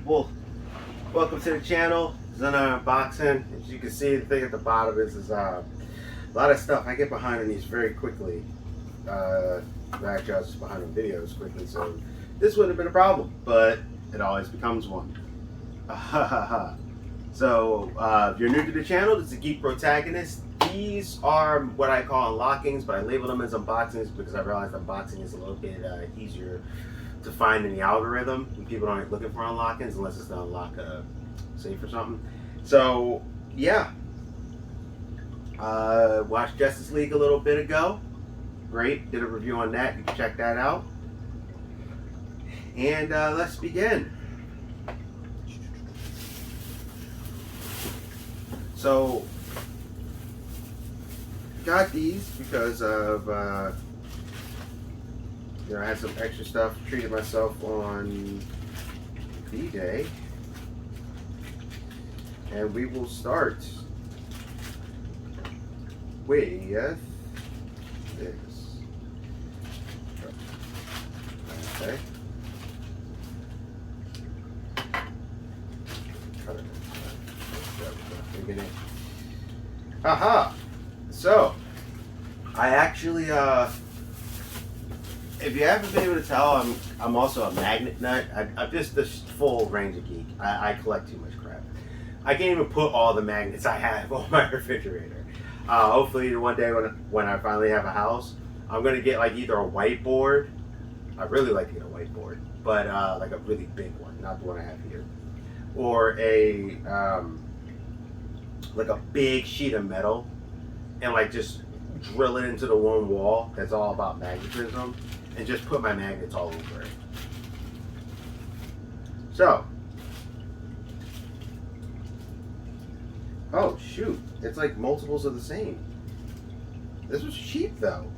people? Welcome to the channel. It's another unboxing. As you can see, the thing at the bottom is a lot of stuff. I get behind on these very quickly. Actually, I was just behind on videos quickly, so this wouldn't have been a problem, but it always becomes one. So, if you're new to the channel, this is a Geek Protagonist. These are what I call unlockings, but I label them as unboxings because I realized unboxing is a little bit easier to find in the algorithm. And people aren't looking for unlockings unless it's to unlock a safe or something. So, yeah. Watched Justice League a little bit ago. Great. Did a review on that. You can check that out. And let's begin. So, got these because of, I had some extra stuff, treated myself on V-Day. And we will start with this. Okay. Aha! So, I actually, if you haven't been able to tell, I'm also a magnet nut. I'm just the full range of geek. I collect too much crap. I can't even put all the magnets I have on my refrigerator. Hopefully one day when I finally have a house, I'm going to get like either a whiteboard. I really like to get a whiteboard, but like a really big one, not the one I have here. Or a, like a big sheet of metal and like just drill it into the one wall that's all about magnetism and just put my magnets all over it. So, oh shoot, it's like multiples of the same. This was cheap though.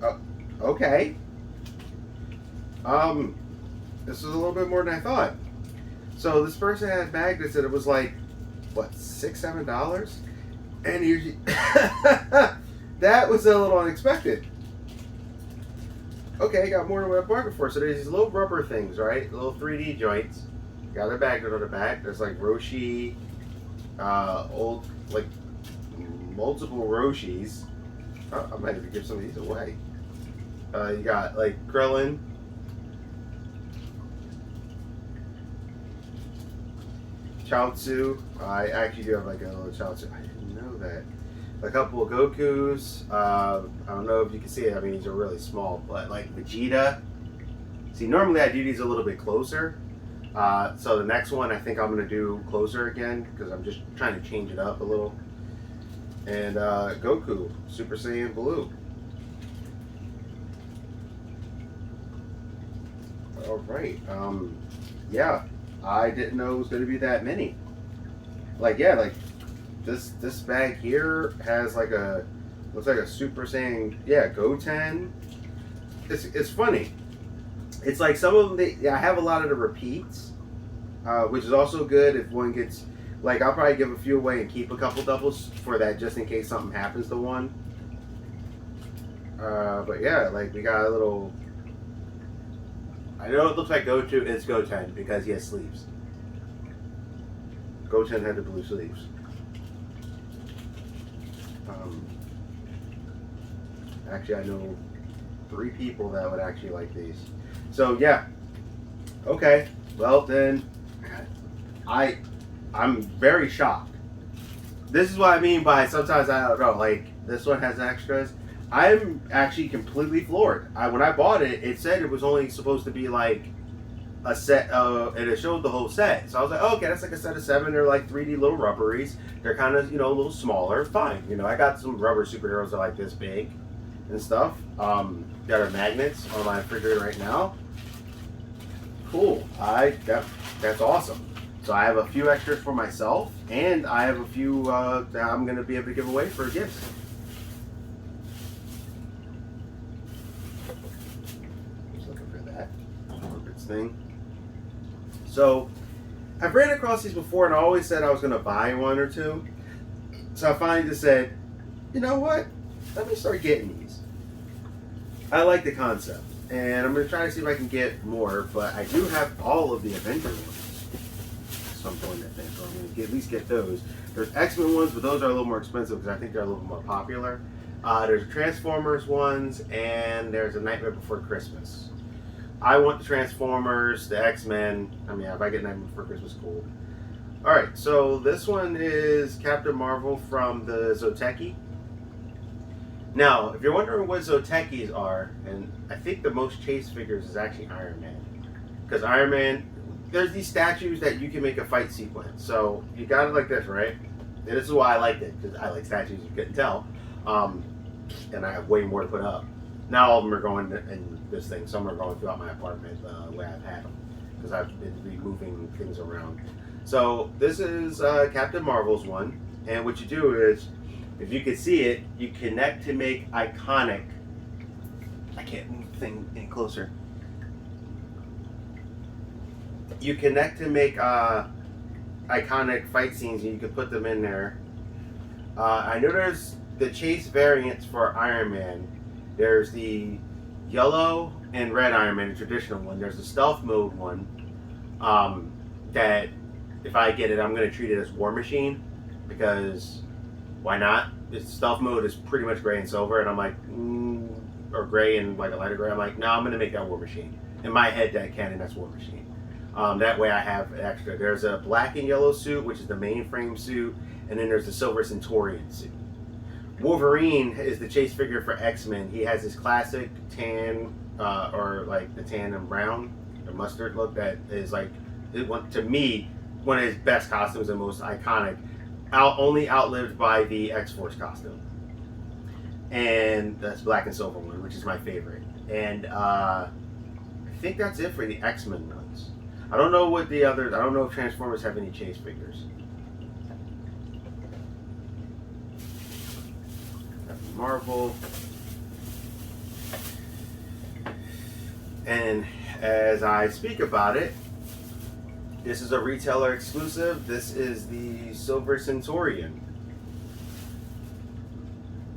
Oh, okay. This is a little bit more than I thought. So this person had magnets and it was like, what, $6-7? And usually that was a little unexpected. Okay, got more than what I bargained for. So there's these little rubber things, right? Little 3D joints. Got a magnet on the back. There's like Roshi, old, like multiple Roshis. Oh, I might have to give some of these away. You got like Krillin. Chaozu. I actually do have like a little Chaozu. I didn't know that. A couple of Gokus. I don't know if you can see it. I mean, these are really small, but like Vegeta. See, normally I do these a little bit closer. So the next one I think I'm going to do closer again because I'm just trying to change it up a little. And Goku, Super Saiyan Blue. All right. Yeah. I didn't know it was going to be that many. Like, yeah, like this bag here has like a, looks like a Super Saiyan, yeah, Goten. It's funny. It's like some of them, I have a lot of the repeats, which is also good if one gets, like I'll probably give a few away and keep a couple doubles for that just in case something happens to one. But yeah, like we got a little, I know it looks like Goku is Goten because he has sleeves. Goten had the blue sleeves. Actually, I know 3 people that would actually like these. So yeah. Okay. Well then, I'm very shocked. This is what I mean by sometimes I don't know. Like this one has extras. I'm actually completely floored. When I bought it, it said it was only supposed to be like a set, and it showed the whole set. So I was like, oh, okay, that's like a set of 7. They're like 3D little rubberies. They're kind of, a little smaller. Fine. I got some rubber superheroes that are like this big and stuff. That are magnets on my refrigerator right now. Cool. That's awesome. So I have a few extras for myself, and I have a few that I'm going to be able to give away for gifts. Thing. So I've ran across these before and I always said I was going to buy 1 or 2. So I finally just said, you know what? Let me start getting these. I like the concept. And I'm going to try to see if I can get more, but I do have all of the Avenger ones at some point, I think. So I'm going to at least get those. There's X-Men ones, but those are a little more expensive because I think they're a little more popular. There's Transformers ones, and there's a Nightmare Before Christmas. I want the Transformers, the X-Men. I mean, if I get Nightmare Before Christmas, cool. Alright, so this one is Captain Marvel from the Zoteki. Now, if you're wondering what Zotekis are, and I think the most chase figures is actually Iron Man. Because Iron Man, there's these statues that you can make a fight sequence. So, you got it like this, right? And this is why I liked it, because I like statues, you couldn't tell. And I have way more to put up. Not all of them are going in this thing. Some are going throughout my apartment the way I've had them. Because I've been removing things around. So, this is Captain Marvel's one. And what you do is, if you can see it, you connect to make iconic. I can't move the thing any closer. You connect to make iconic fight scenes, and you can put them in there. I know there's the chase variants for Iron Man. There's the yellow and red Iron Man, the traditional one. There's the stealth mode one. That if I get it, I'm going to treat it as War Machine because. Why not? Its stealth mode is pretty much gray and silver, and I'm like, or gray and like a lighter gray. I'm like, no, I'm gonna make that War Machine. In my head, that canon, that's War Machine. That way, I have extra. There's a black and yellow suit, which is the mainframe suit, and then there's the Silver Centaurian suit. Wolverine is the chase figure for X-Men. He has his classic tan, or like the tan and brown, the mustard look that is like, to me, one of his best costumes and most iconic. Only outlived by the X-Force costume. And that's black and silver one, which is my favorite. And I think that's it for the X-Men ones. I don't know what the others, I don't know if Transformers have any chase figures. Captain Marvel. And as I speak about it, this is a retailer exclusive. This is the Silver Centaurian.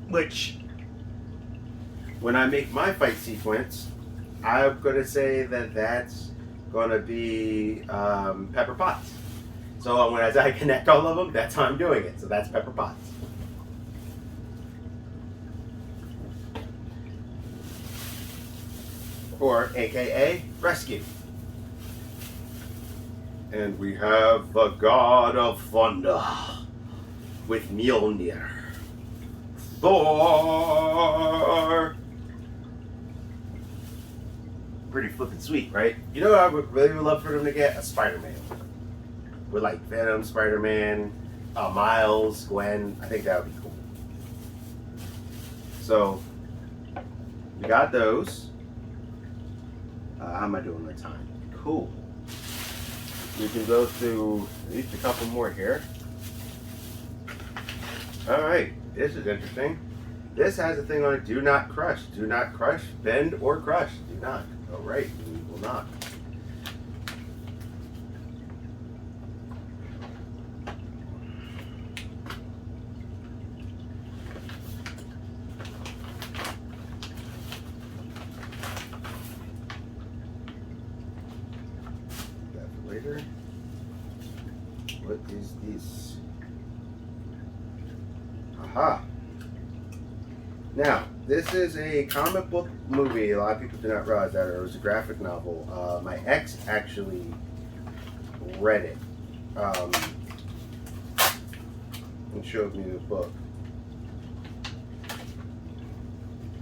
Which, when I make my fight sequence, I'm going to say that that's going to be Pepper Potts. So as I connect all of them, that's how I'm doing it. So that's Pepper Potts. Or AKA Rescue. And we have the God of Thunder with Mjolnir. Thor! Pretty flippin' sweet, right? You know what I would really love for them to get? A Spider-Man. With like Venom, Spider-Man, Miles, Gwen. I think that would be cool. So, we got those. How am I doing my time? Cool. We can go through at least a couple more here. Alright, this is interesting. This has a thing on it, do not crush. Do not crush, bend, or crush. Do not. Alright, we will not. Later. What is this? Aha! Now, this is a comic book movie. A lot of people do not realize that, or it was a graphic novel. My ex actually read it and showed me the book.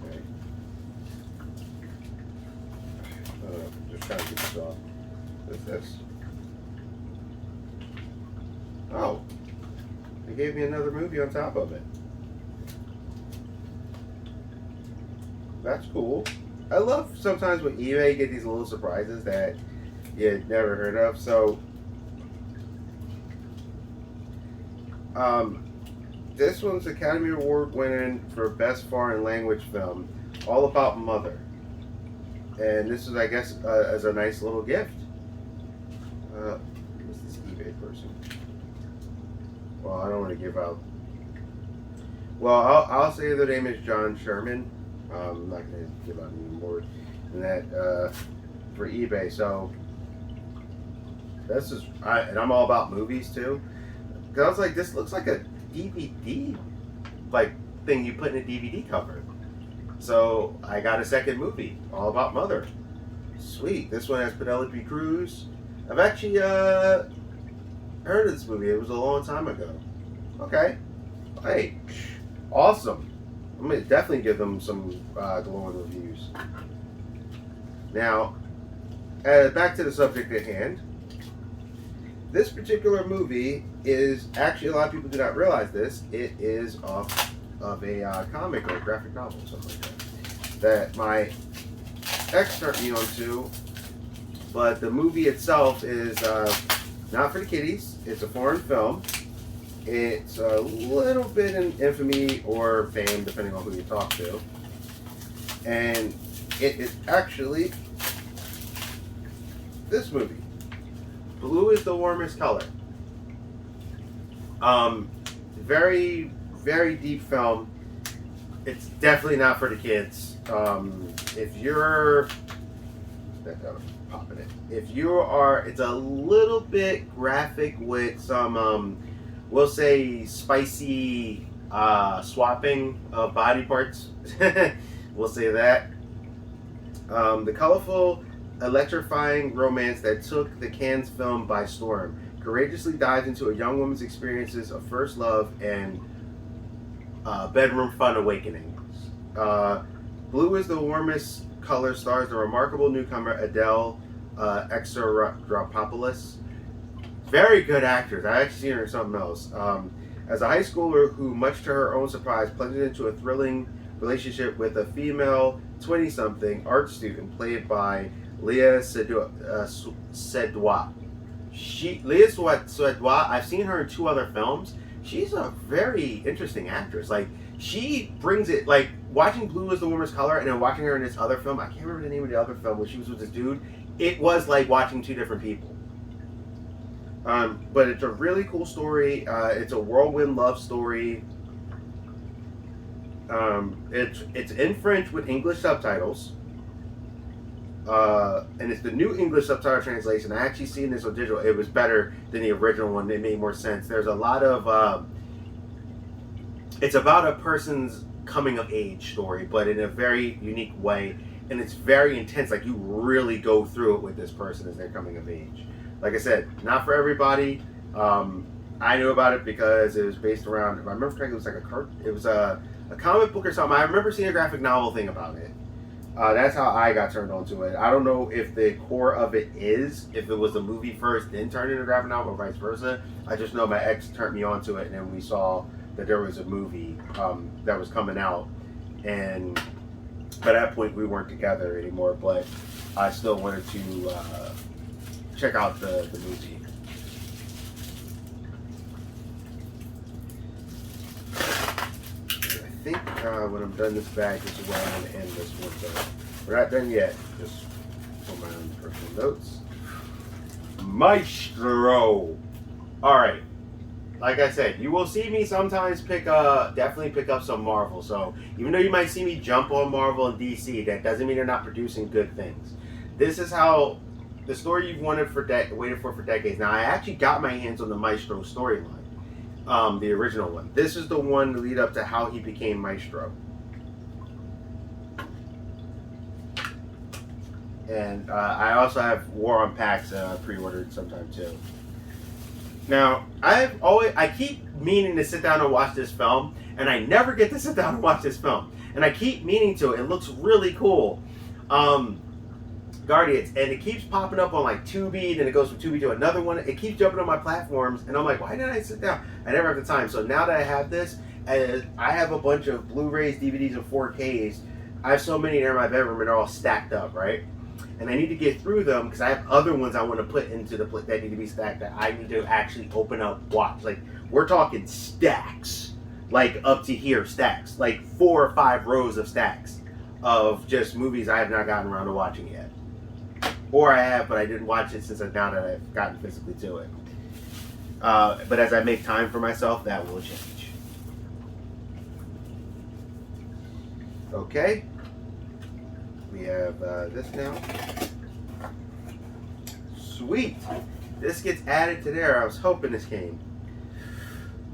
Okay. Just trying to get this off. What's this? Oh, they gave me another movie on top of it. That's cool. I love sometimes with eBay you get these little surprises that you'd never heard of. So, this one's Academy Award winning for Best Foreign Language Film, All About Mother. And this is, I guess, as a nice little gift. Who's this eBay person? Well, I don't want to give out. Well, I'll say their name is John Sherman. I'm not going to give out any more and that for eBay. So this is, and I'm all about movies too. Cause I was like, this looks like a DVD like thing you put in a DVD cover. So I got a second movie, all about Mother. Sweet. This one has Penelope Cruz. I've actually heard of this movie. It was a long time ago. Okay. Hey, awesome. I'm gonna definitely give them some glowing reviews. Now, back to the subject at hand. This particular movie is actually, a lot of people do not realize this. It is off of a comic or a graphic novel, something like that my ex turned me onto. But the movie itself is not for the kiddies. It's a foreign film. It's a little bit in infamy or fame, depending on who you talk to. And it is actually this movie. Blue is the warmest color. Very, very deep film. It's definitely not for the kids. If you're popping it. If you are, it's a little bit graphic with some, we'll say, spicy swapping of body parts. We'll say that. The colorful, electrifying romance that took the Cannes film by storm courageously dives into a young woman's experiences of first love and bedroom fun awakenings. Blue is the warmest color stars the remarkable newcomer Adele Exarchopoulos. Very good actors. I actually seen her in something else. As a high schooler who, much to her own surprise, plunged into a thrilling relationship with a female 20-something art student played by Leah Seydoux. Leah Seydoux, I've seen her in 2 other films. She's a very interesting actress. Like, she brings it, like, watching Blue is the warmest color and then watching her in this other film, I can't remember the name of the other film, where she was with this dude, it was like watching 2 different people. But it's a really cool story. It's a whirlwind love story. It's in French with English subtitles. And it's the new English subtitle translation. I actually seen this on digital. It was better than the original one. It made more sense. There's a lot of it's about a person's coming of age story, but in a very unique way, and it's very intense. Like, you really go through it with this person as they're coming of age. Like I said, not for everybody. I knew about it because it was based around, if I remember correctly, it was a comic book or something. I remember seeing a graphic novel thing about it. That's how I got turned on to it. I don't know if the core of it is, if it was the movie first, then turned into a graphic novel, or vice versa. I just know my ex turned me on to it, and then we saw that there was a movie that was coming out. And by that point, we weren't together anymore, but I still wanted to check out the movie. I think when I'm done this bag, this is where I'm going to end this one. So we're not done yet. Just for my own personal notes. Maestro. All right. Like I said, you will see me sometimes definitely pick up some Marvel. So even though you might see me jump on Marvel and DC, that doesn't mean they're not producing good things. This is how the story you've waited for decades. Now, I actually got my hands on the Maestro storyline. The original one. This is the one to lead up to how he became Maestro. And I also have War on Pax pre-ordered sometime too. Now, I keep meaning to sit down and watch this film, and I never get to sit down and watch this film. And I keep meaning to. It looks really cool. Guardians, and it keeps popping up on like Tubi, then it goes from Tubi to another one. It keeps jumping on my platforms, and I'm like, why didn't I sit down? I never have the time. So now that I have this, and I have a bunch of Blu-rays, DVDs, and 4Ks. I have so many there in my bedroom, and they're all stacked up, right? And I need to get through them because I have other ones I want to put into the that need to be stacked that I need to actually open up, watch. Like, we're talking stacks, like up to here stacks, like 4 or 5 rows of stacks of just movies I have not gotten around to watching yet. Or I have, but I didn't watch it since now that I've gotten physically to it. But as I make time for myself, that will change. Okay. We have this now. Sweet. This gets added to there. I was hoping this came.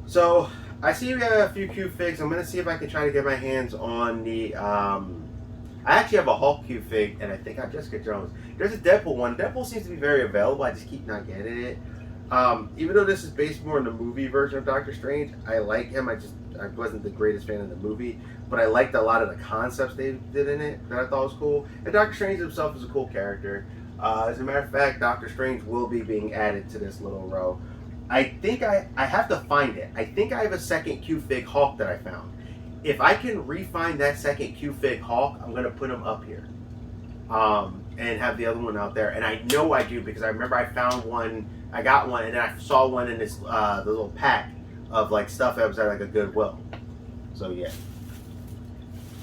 So I see we have a few cube figs. I'm gonna see if I can try to get my hands on the. I actually have a Hulk cube fig, and I think I have Jessica Jones. There's a Deadpool one. Deadpool seems to be very available. I just keep not getting it. Even though this is based more on the movie version of Doctor Strange, I like him. I wasn't the greatest fan of the movie, but I liked a lot of the concepts they did in it that I thought was cool. And Doctor Strange himself is a cool character. As a matter of fact, Doctor Strange will be being added to this little row. I think I have to find it. I think I have a second Q-Fig Hulk that I found. If I can re-find that second Q-Fig Hulk, I'm going to put him up here. And have the other one out there. And I know I do because I remember I found one, I got one, and then I saw one in this the little pack of like stuff that was at like a Goodwill. So yeah.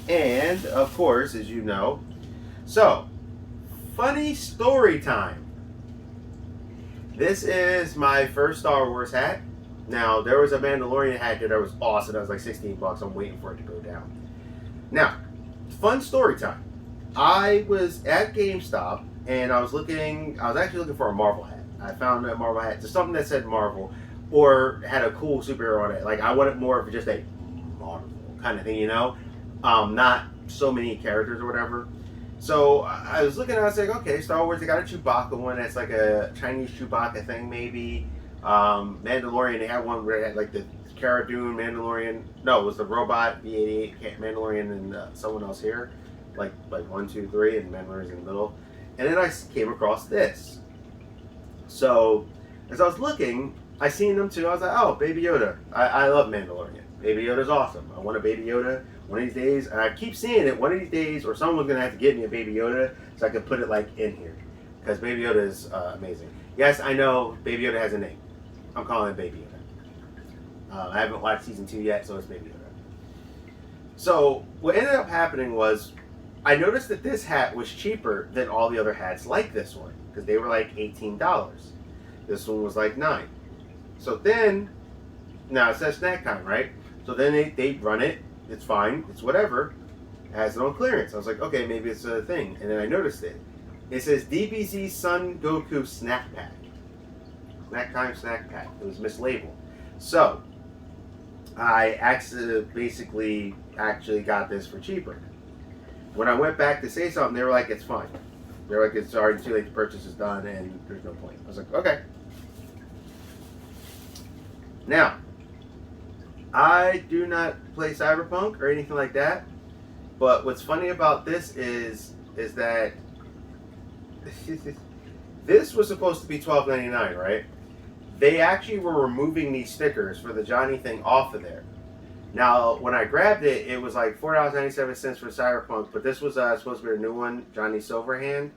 And of course, as you know, so funny story time. This is my first Star Wars hat. Now, there was a Mandalorian hat that was awesome. That was like 16 bucks. I'm waiting for it to go down. Now, fun story time. I was at GameStop and I was actually looking for a Marvel hat. I found a Marvel hat, just something that said Marvel or had a cool superhero on it. Like, I wanted more of just a Marvel kind of thing, you know? Not so many characters or whatever. So I was looking at it, I was like, okay, Star Wars, they got a Chewbacca one that's like a Chinese Chewbacca thing, maybe. Mandalorian, they had one where they had like the Cara Dune Mandalorian. No, it was the robot, B-88 Mandalorian, and someone else here. Like 1, 2, 3, and Mandalorian's in the middle. And then I came across this. So as I was looking, I seen them too. I was like, oh, Baby Yoda. I love Mandalorian. Baby Yoda's awesome. I want a Baby Yoda one of these days. And I keep seeing it one of these days, or someone's going to have to get me a Baby Yoda so I can put it like in here. Because Baby Yoda is amazing. Yes, I know Baby Yoda has a name. I'm calling it Baby Yoda. I haven't watched season 2 yet, so it's Baby Yoda. So what ended up happening was I noticed that this hat was cheaper than all the other hats like this one. Because they were like $18. This one was like $9. So then, now it says snack time, right? So then they run it. It's fine. It's whatever. It has it on clearance. I was like, okay, maybe it's a thing. And then I noticed it. It says DBZ Son Goku Snack Pack. Snack time snack pack. It was mislabeled. So, I basically got this for cheaper. When I went back to say something, they were like, it's fine. They were like, it's already too late, the purchase is done, and there's no point. I was like, okay. Now, I do not play Cyberpunk or anything like that, but what's funny about this is that this was supposed to be $12.99, right? They actually were removing these stickers for the Johnny thing off of there. Now, when I grabbed it, it was like $4.97 for Cyberpunk, but this was supposed to be a new one, Johnny Silverhand.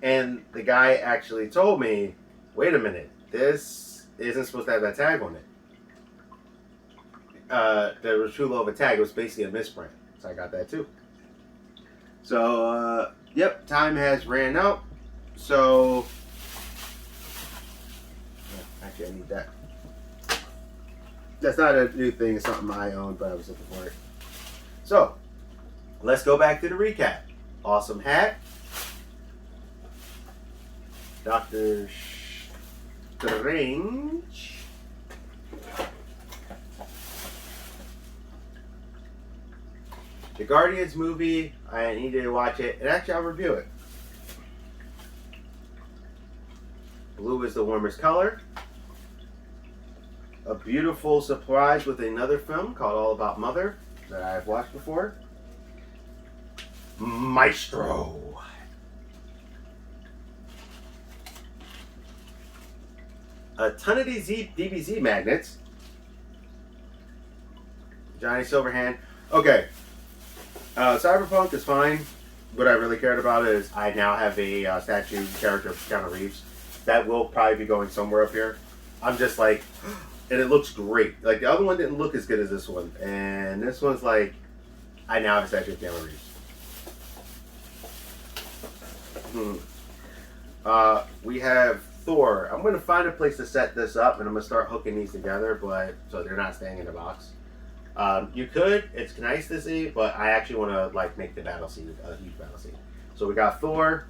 And the guy actually told me, wait a minute, this isn't supposed to have that tag on it. There was too low of a tag. It was basically a misprint. So I got that too. So, yep, time has ran out. So, actually, I need that. That's not a new thing. It's something I own, but I was looking for it. So, let's go back to the recap. Awesome hat. Doctor Strange. The Guardians movie. I need to watch it. And actually, I'll review it. Blue is the warmest color. A beautiful surprise with another film called All About Mother that I've watched before. Maestro. A ton of these DBZ magnets. Johnny Silverhand. Okay. Cyberpunk is fine. What I really cared about is I now have a statue character of Keanu Reeves. That will probably be going somewhere up here. I'm just like, and it looks great. Like the other one didn't look as good as this one, and this one's like, I now have a statue of Keanu Reeves. We have Thor. I'm going to find a place to set this up, and I'm going to start hooking these together, but so they're not staying in the box. You could. It's nice to see, but I actually want to like make the battle scene a huge battle scene. So we got Thor,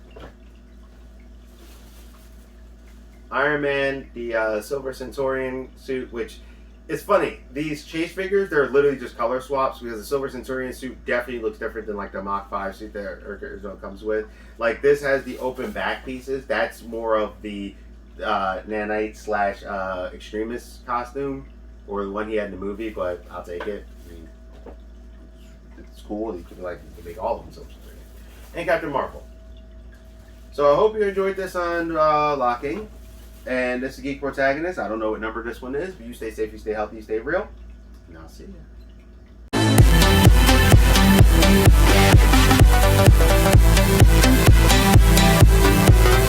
Iron Man, the Silver Centurion suit, which it's funny. These chase figures, they're literally just color swaps because the Silver Centurion suit definitely looks different than like the Mach 5 suit that Urkel comes with. Like this has the open back pieces. That's more of the nanite slash extremist costume, or the one he had in the movie. But I'll take it. I mean, it's cool. You could make all of them Silver Centurion and Captain Marvel. So I hope you enjoyed this unlocking. And this is Geek Protagonist. I don't know what number this one is, but you stay safe, you stay healthy, you stay real. And I'll see you.